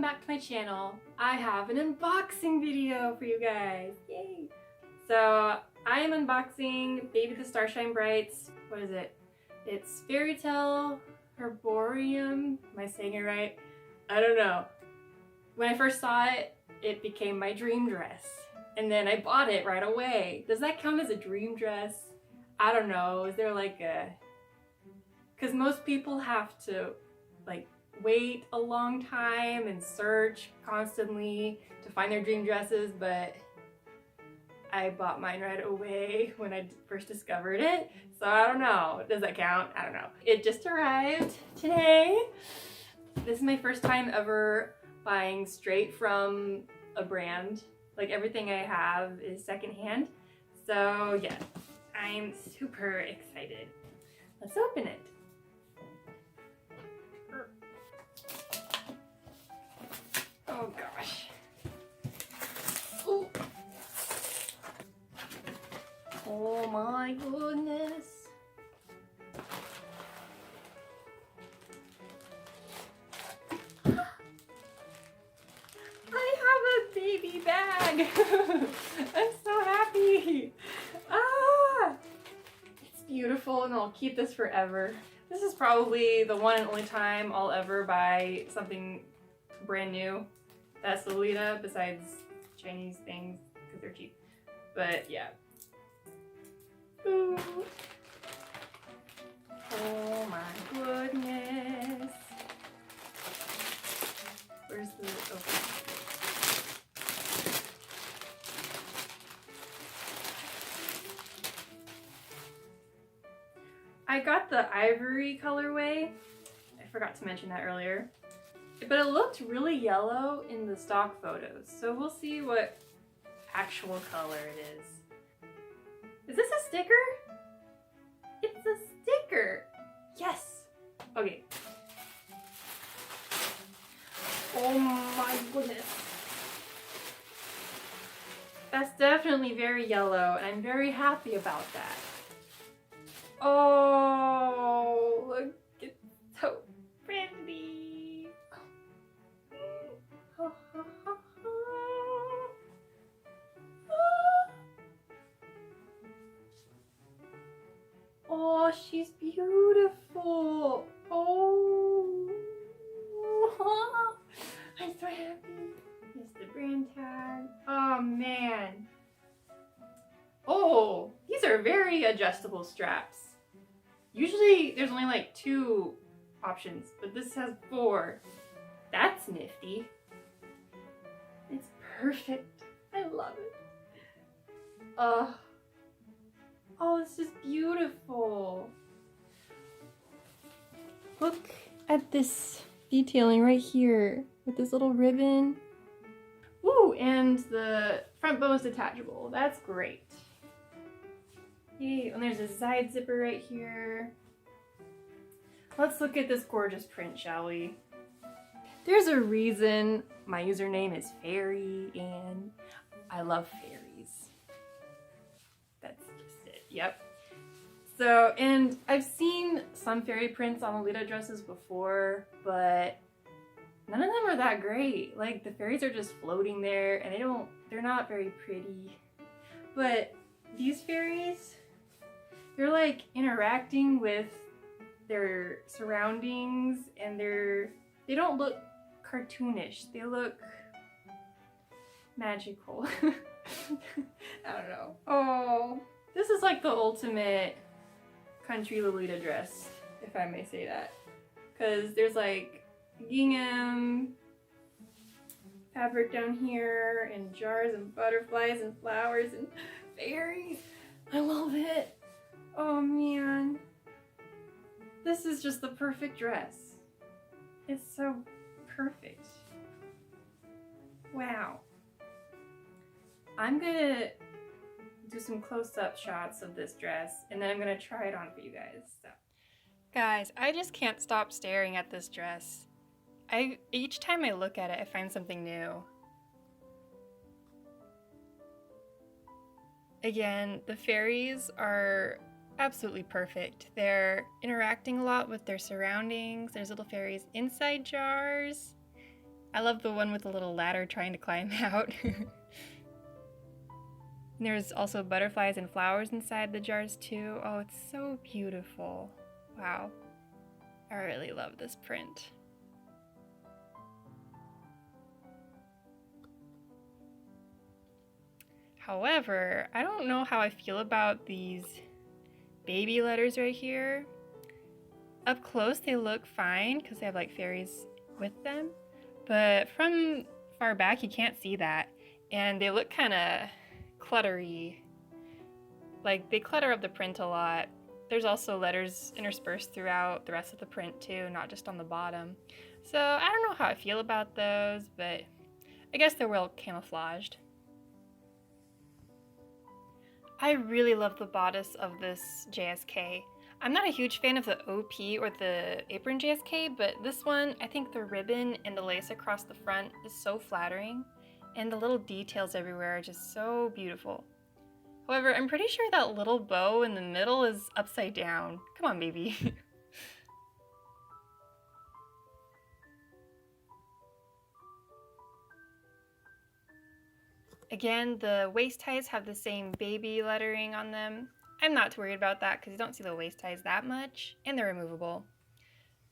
back to my channel. I have an unboxing video for you guys. Yay! So I am unboxing Baby the Starshine Brights. What is it? It's Tale Herbarium. Am I saying it right? I don't know. When I first saw it, it became my dream dress. And then I bought it right away. Does that count as a dream dress? I don't know. Is there like a... Because most people have to like wait a long time and search constantly to find their dream dresses, but I bought mine right away when I first discovered it. So I don't know. Does that count? I don't know. It just arrived today. This is my first time ever buying straight from a brand. Like everything I have is secondhand. So yeah, I'm super excited. Let's open it. Oh gosh. Ooh. Oh my goodness. I have a baby bag. I'm so happy. Ah! It's beautiful and I'll keep this forever. This is probably the one and only time I'll ever buy something brand new that's Lolita besides Chinese things because they're cheap. But yeah. Ooh. Oh my goodness. Where's the open? I got the ivory colorway. I forgot to mention that earlier. But it looked really yellow in the stock photos, so we'll see what actual color it is. Is this a sticker? It's a sticker! Yes! Okay. Oh my goodness. That's definitely very yellow, and I'm very happy about that. Oh, look, it's so pretty. Oh, she's beautiful. Oh, I'm so happy. Here's the brand tag. Oh man. Oh, these are very adjustable straps. Usually there's only like 2 options, but this has 4. That's nifty. It's perfect. I love it. Oh, this is beautiful. Look at this detailing right here with this little ribbon. Ooh, and the front bow is detachable. That's great. Yay, and there's a side zipper right here. Let's look at this gorgeous print, shall we? There's a reason my username is Fairy, and I love fairies. That's just it, yep. So, and I've seen some fairy prints on Lolita dresses before, but none of them are that great. Like, the fairies are just floating there, and they're not very pretty. But these fairies, they're like interacting with their surroundings, and they don't look cartoonish. They look magical. I don't know. Oh, this is like the ultimate country Lolita dress, if I may say that. Because there's like gingham fabric down here, and jars and butterflies and flowers and fairies. I love it. Oh man. This is just the perfect dress. It's so perfect. Wow. I'm gonna do some close-up shots of this dress, and then I'm gonna try it on for you guys. So. Guys, I just can't stop staring at this dress. Each time I look at it, I find something new. Again, the fairies are absolutely perfect. They're interacting a lot with their surroundings. There's little fairies inside jars, I love the one with the little ladder trying to climb out. There's also butterflies and flowers inside the jars too. Oh, it's so beautiful. Wow. I really love this print. However, I don't know how I feel about these baby letters right here. Up close they look fine because they have like fairies with them, but from far back you can't see that, and they look kind of cluttery. Like they clutter up the print a lot. There's also letters interspersed throughout the rest of the print too, not just on the bottom. So I don't know how I feel about those, but I guess they're well camouflaged. I really love the bodice of this JSK. I'm not a huge fan of the OP or the apron JSK, but this one, I think the ribbon and the lace across the front is so flattering, and the little details everywhere are just so beautiful. However, I'm pretty sure that little bow in the middle is upside down. Come on, baby. Again, the waist ties have the same baby lettering on them. I'm not too worried about that because you don't see the waist ties that much, and they're removable.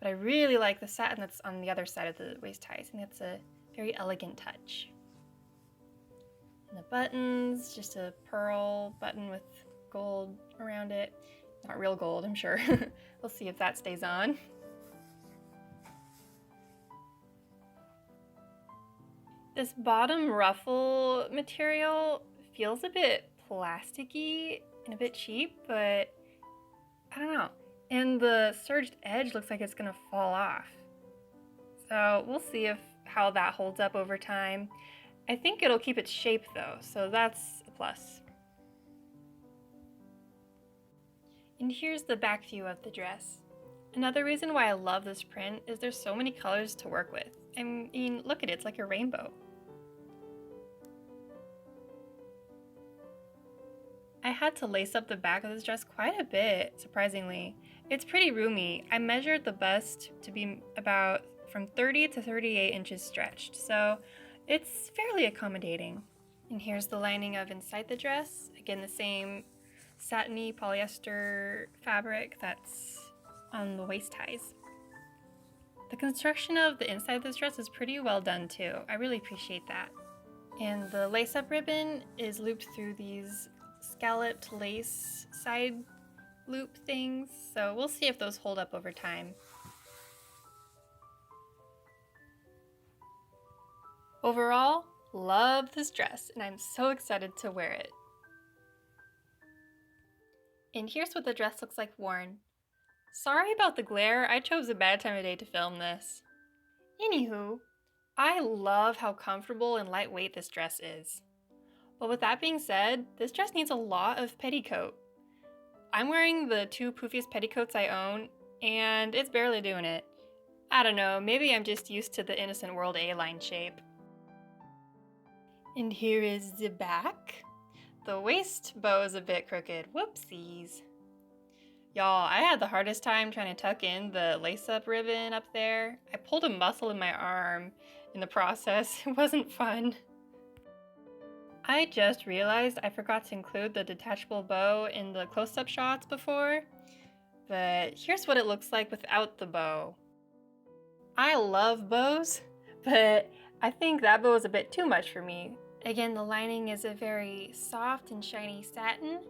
But I really like the satin that's on the other side of the waist ties, and that's a very elegant touch. And the buttons, just a pearl button with gold around it. Not real gold, I'm sure. We'll see if that stays on. This bottom ruffle material feels a bit plasticky and a bit cheap, but I don't know. And the serged edge looks like it's gonna fall off. So we'll see how that holds up over time. I think it'll keep its shape though, so that's a plus. And here's the back view of the dress. Another reason why I love this print is there's so many colors to work with. I mean, look at it, it's like a rainbow. I had to lace up the back of this dress quite a bit, surprisingly. It's pretty roomy. I measured the bust to be about from 30 to 38 inches stretched, so it's fairly accommodating. And here's the lining of inside the dress. Again, the same satiny polyester fabric that's on the waist ties. The construction of the inside of this dress is pretty well done too. I really appreciate that. And the lace-up ribbon is looped through these scalloped lace side loop things, so we'll see if those hold up over time. Overall, love this dress, and I'm so excited to wear it. And here's what the dress looks like worn. Sorry about the glare, I chose a bad time of day to film this. Anywho, I love how comfortable and lightweight this dress is. But with that being said, this dress needs a lot of petticoat. I'm wearing the two poofiest petticoats I own, and it's barely doing it. I don't know, maybe I'm just used to the Innocent World A-line shape. And here is the back. The waist bow is a bit crooked, whoopsies. Y'all, I had the hardest time trying to tuck in the lace-up ribbon up there. I pulled a muscle in my arm in the process. It wasn't fun. I just realized I forgot to include the detachable bow in the close-up shots before, but here's what it looks like without the bow. I love bows, but I think that bow is a bit too much for me. Again, the lining is a very soft and shiny satin,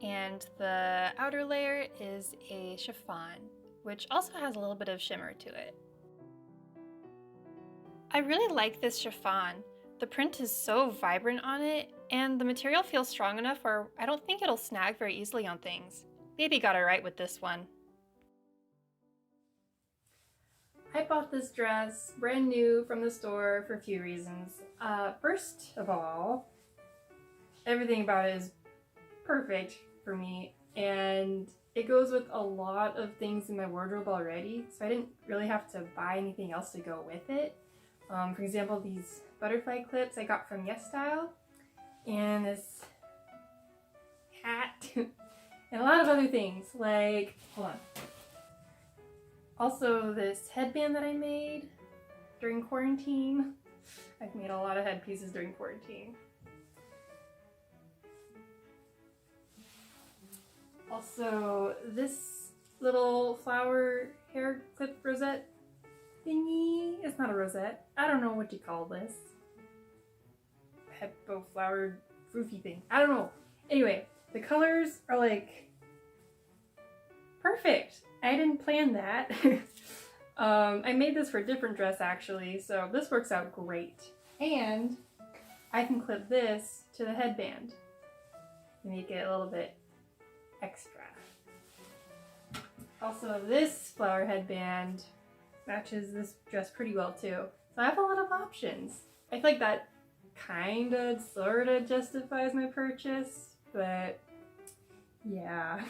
and the outer layer is a chiffon, which also has a little bit of shimmer to it. I really like this chiffon. The print is so vibrant on it, and the material feels strong enough where I don't think it'll snag very easily on things. Baby got it right with this one. I bought this dress brand new from the store for a few reasons. First of all, everything about it is perfect for me, and it goes with a lot of things in my wardrobe already, so I didn't really have to buy anything else to go with it. For example, these butterfly clips I got from YesStyle, and this hat, and a lot of other things, like, hold on. Also this headband that I made, during quarantine. I've made a lot of headpieces during quarantine. Also, this little flower hair clip rosette thingy. It's not a rosette. I don't know what you call this. Heppo flowered foofy thing. I don't know. Anyway, the colors are like perfect. I didn't plan that. I made this for a different dress actually, so this works out great. And I can clip this to the headband to make it a little bit extra. Also, this flower headband matches this dress pretty well too. So I have a lot of options. I feel like that kinda, sorta justifies my purchase, but yeah.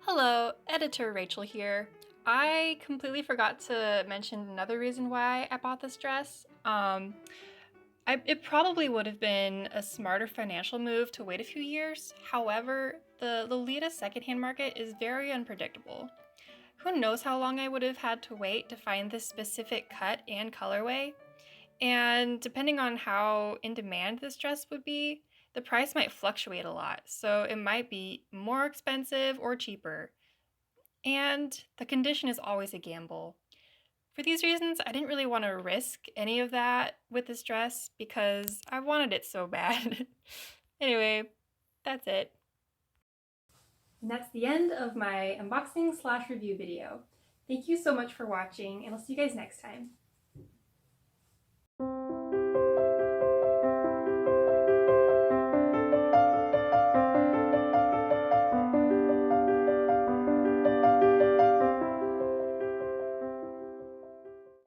Hello, editor Rachel here. I completely forgot to mention another reason why I bought this dress. It probably would have been a smarter financial move to wait a few years. However, the Lolita secondhand market is very unpredictable. Who knows how long I would have had to wait to find this specific cut and colorway? And depending on how in demand this dress would be, the price might fluctuate a lot, so it might be more expensive or cheaper. And the condition is always a gamble. For these reasons, I didn't really want to risk any of that with this dress because I wanted it so bad. Anyway, that's it. And that's the end of my unboxing/review video. Thank you so much for watching, and I'll see you guys next time.